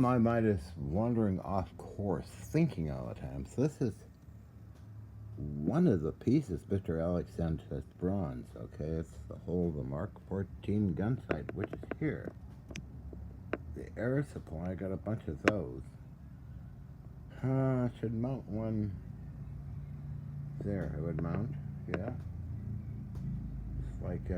My mind is wandering off course, thinking all the time. So this is one of the pieces Mr. Alex sent as bronze, okay? It's the whole of the Mark 14 gun sight, which is here. The air supply, I got a bunch of those. Should mount one there. I would mount, yeah. It's like,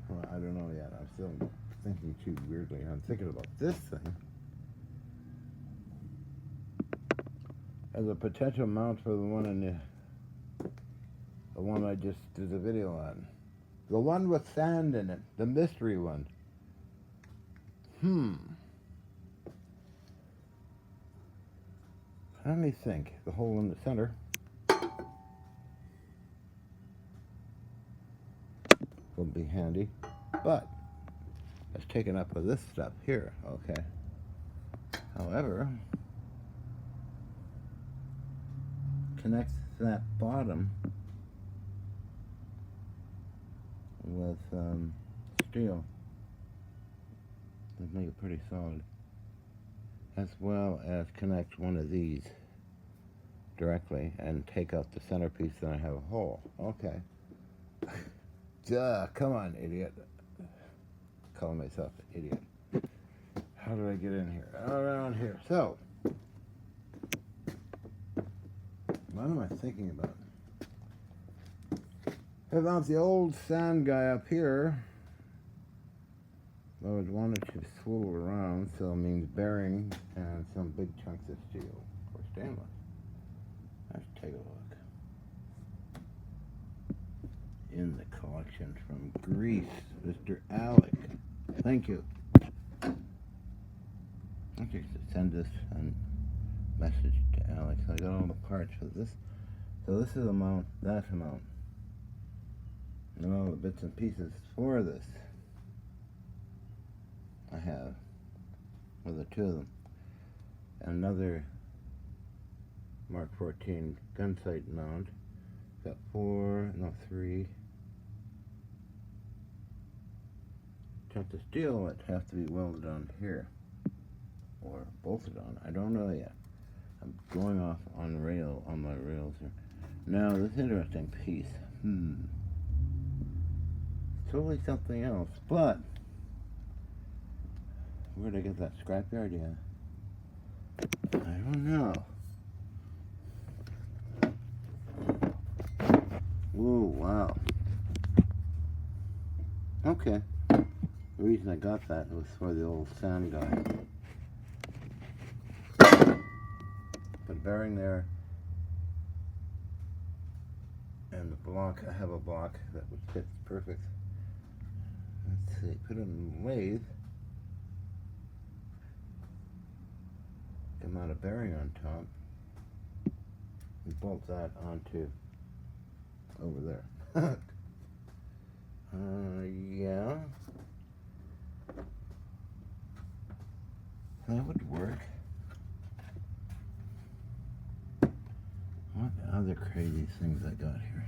well, I don't know yet. I'm still thinking too weirdly. I'm thinking about this thing as a potential mount for the one in the one I just did a video on. The one with sand in it, the mystery one. Let me think. The hole in the center. Will be handy, but it's taken up with this stuff here, okay? However, connects that bottom with steel. That'd make it pretty solid. As well as connect one of these directly and take out the centerpiece, then I have a hole. Okay. Duh, come on, idiot. Calling myself an idiot. How did I get in here? Around here. So, what am I thinking about? I found the old sand guy up here. I would want it to swivel around, so it means bearing and some big chunks of steel or stainless. Let's take a look. In the collection from Greece, Mr. Alec. Thank you. I just send this message to Alex. I got all the parts for this. So this is a mount, that's a mount. And all the bits and pieces for this I have, with the two of them. Another Mark 14 gun sight mount. Got three chunks of steel that have to be welded on here or bolted on. I don't know yet. I'm going off on my rails here. Now this interesting piece. Totally something else, but where'd I get that scrapyard? Yeah, I don't know. Whoa, wow. Okay. The reason I got that was for the old sand guy. But bearing there, and the block, I have a block that would fit perfect. Let's see, put it in the lathe. Come out a bearing on top. And bolt that onto over there. Yeah. That would work. What other crazy things I got here?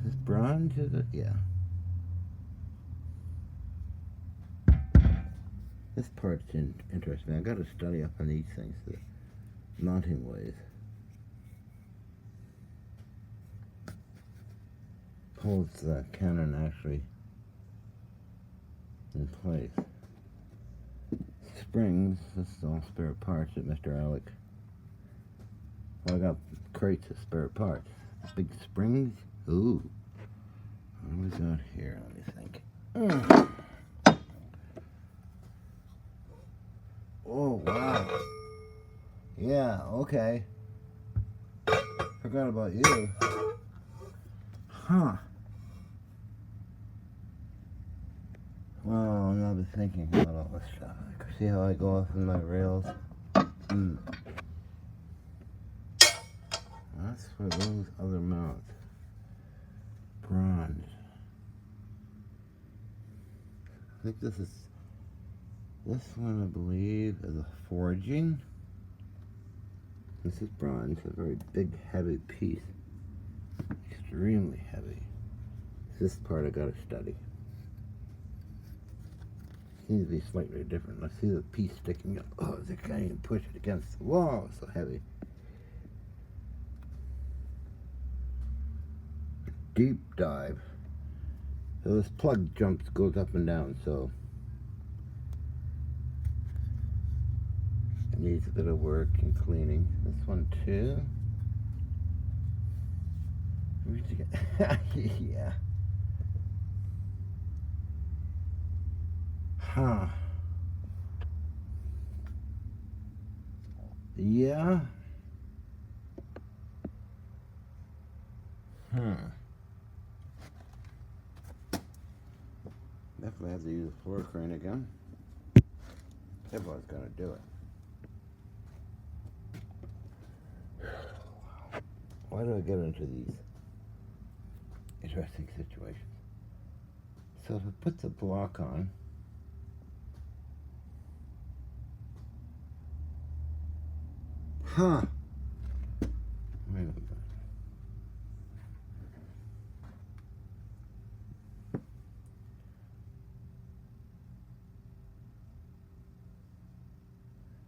Is bronze, is it? Yeah. This part's interesting. I got to study up on these things, the mounting ways. Holds the cannon actually in place. Springs, this is all spare parts at Mr. Alec. Well, I got crates of spare parts. Big springs. Ooh. What do we got here? Let me think. Oh, wow. Yeah, okay. Forgot about you. Huh. Well, I've been thinking about all this stuff. See how I go off in my rails? That's for those other mounts. Bronze. I think this one I believe is a forging. This is bronze, a very big, heavy piece. Extremely heavy. This part I gotta study. seems to be slightly different. Let's see the piece sticking up. Oh, I can't even push it against the wall. It's so heavy. Deep dive. So this plug goes up and down, so it needs a bit of work and cleaning. This one too. Yeah. Huh. Yeah. Definitely have to use the floor crane again. Everyone's gonna do it. Why do I get into these interesting situations? So if I put the block on, wait a minute.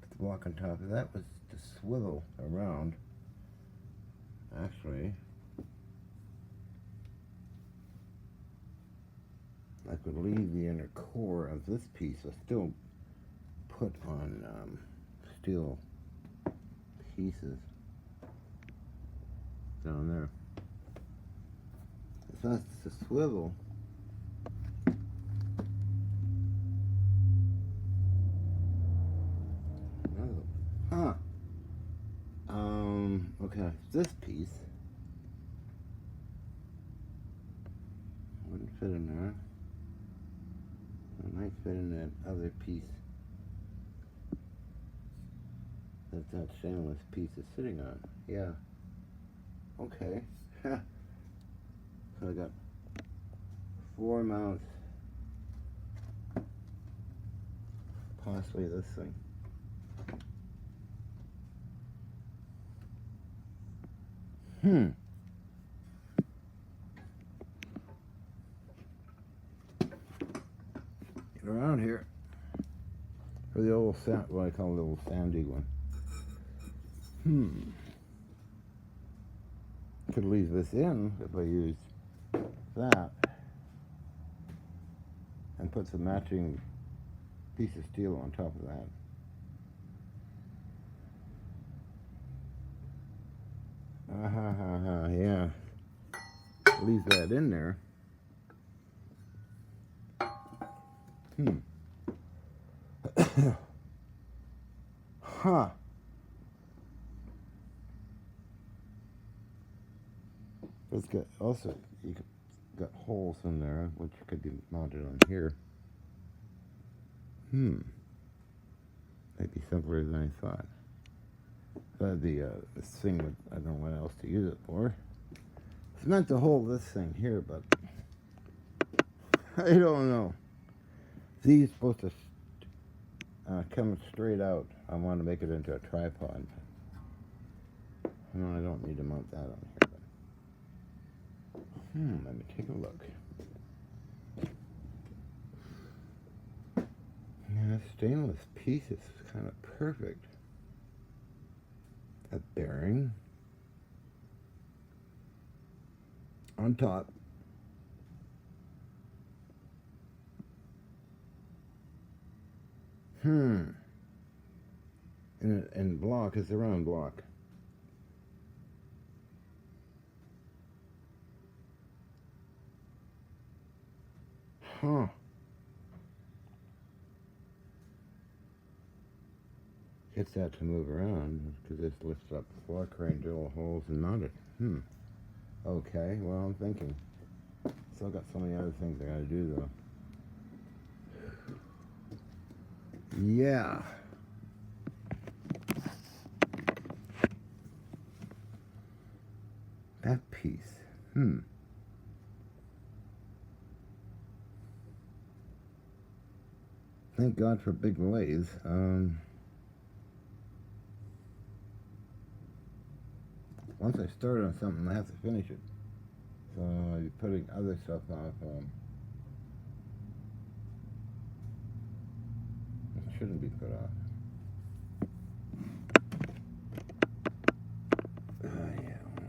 Put the block on top of that was to swivel around. Actually, I could leave the inner core of this piece. I still put on steel pieces down there. So that's the swivel. Okay, this piece wouldn't fit in there. It might fit in that other piece that stainless piece is sitting on. Yeah. Okay. So I got 4 mounts. Possibly this thing. Get around here. For the old what I call the old sandy one. Could leave this in if I used that and put some matching piece of steel on top of that. Yeah. Leave that in there. It's got also got holes in there which could be mounted on here. Might be simpler than I thought. That'd be this thing with, I don't know what else to use it for. It's meant to hold this thing here, but I don't know. These supposed to come straight out. I want to make it into a tripod. No, I don't need to mount that on here. But let me take a look. Yeah, stainless piece is kind of perfect. That bearing on top. And block is the round block. Gets that to move around because this lifts up the floor crane, drill holes and mount it. Okay, well, I'm thinking. Still got so many other things I gotta do though. Yeah. That piece. Thank God for big lathes. Once I start on something, I have to finish it. So I'll be putting other stuff off. shouldn't be put off. Yeah,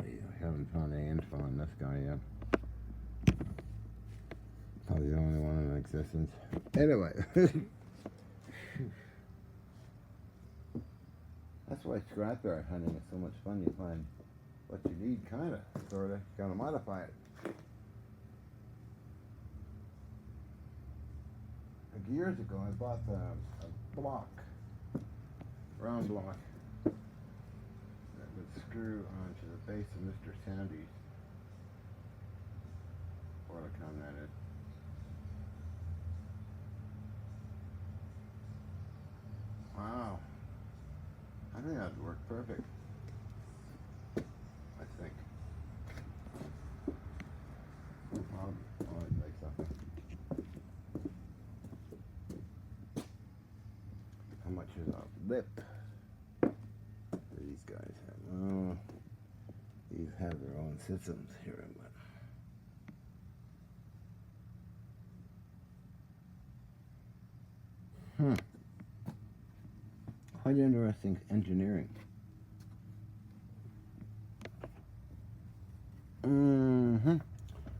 we haven't found an info on this guy yet. Probably the only one in existence. Anyway. That's why scrapyard hunting is so much fun. You find what you need, kind of, sort of. You gotta modify it. Like years ago, I bought a block, round block, that would screw onto the base of Mr. Sandy's Oerlikon, that is. Wow. I think that'd work perfect. I think. I'll make something. How much is a lip? These guys have. Oh, these have their own systems here, but. Quite interesting engineering.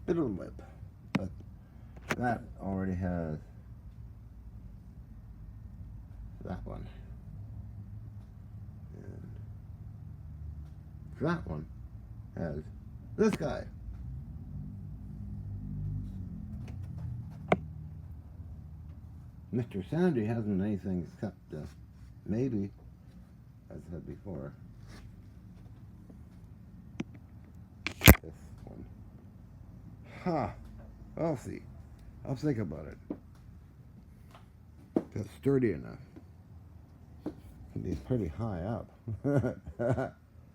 Bit of a lip, but that already has that one, and that one has this guy. Mr. Sandy hasn't anything except maybe, as I said before, this one. Ha! I'll see. I'll think about it. It's sturdy enough. Can be pretty high up.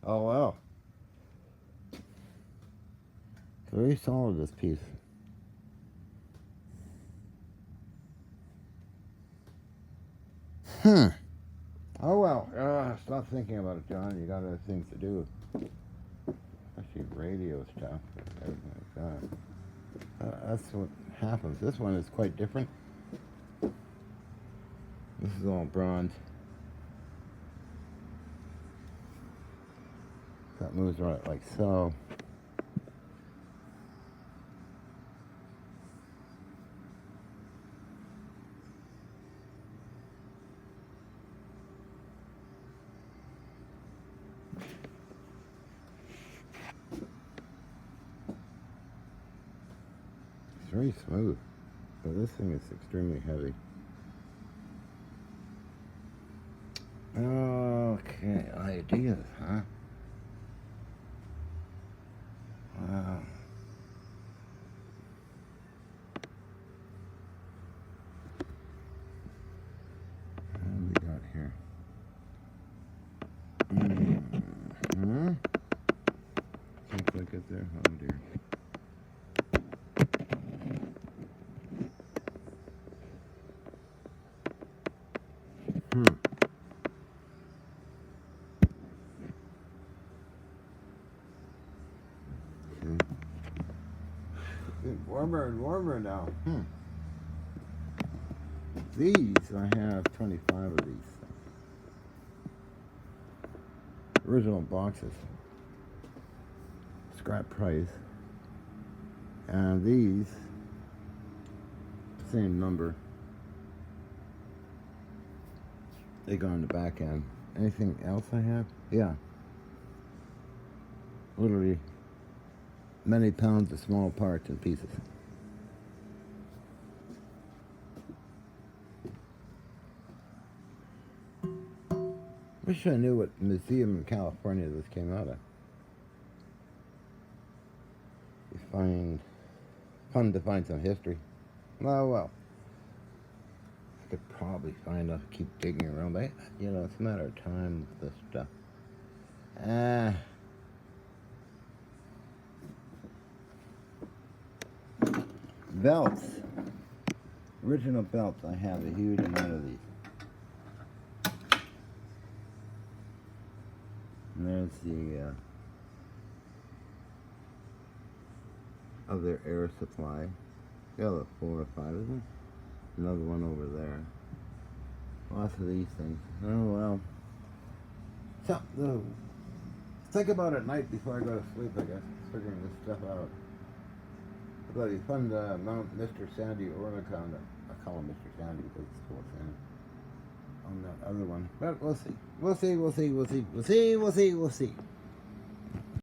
Oh well. Very solid, this piece. Oh well, stop thinking about it, John. You got other things to do. Especially radio stuff and everything like that. That's what happens. This one is quite different. This is all bronze. That moves right like so. Very smooth, but this thing is extremely heavy. Okay, ideas, huh? Wow. What have we got here? Can't click it there. Oh dear. Warmer and warmer now. These, I have 25 of these. Original boxes. Scrap price. And these, same number. They go on the back end. Anything else I have? Yeah. Literally many pounds of small parts and pieces. Wish I knew what museum in California this came out of. You find fun to find some history. Oh well. I could probably find out, keep digging around. But, you know, it's a matter of time with this stuff. Belts. Original belts. I have a huge amount of these. And there's the other air supply. Got 4 or 5 of them. Another one over there. Lots of these things. Oh, well. So, think about it at night before I go to sleep, I guess, figuring this stuff out. It'll be fun to mount Mr. Sandy Oerlikon. I call him Mr. Sandy because it's full of Sandy. On that other one. But we'll see. We'll see.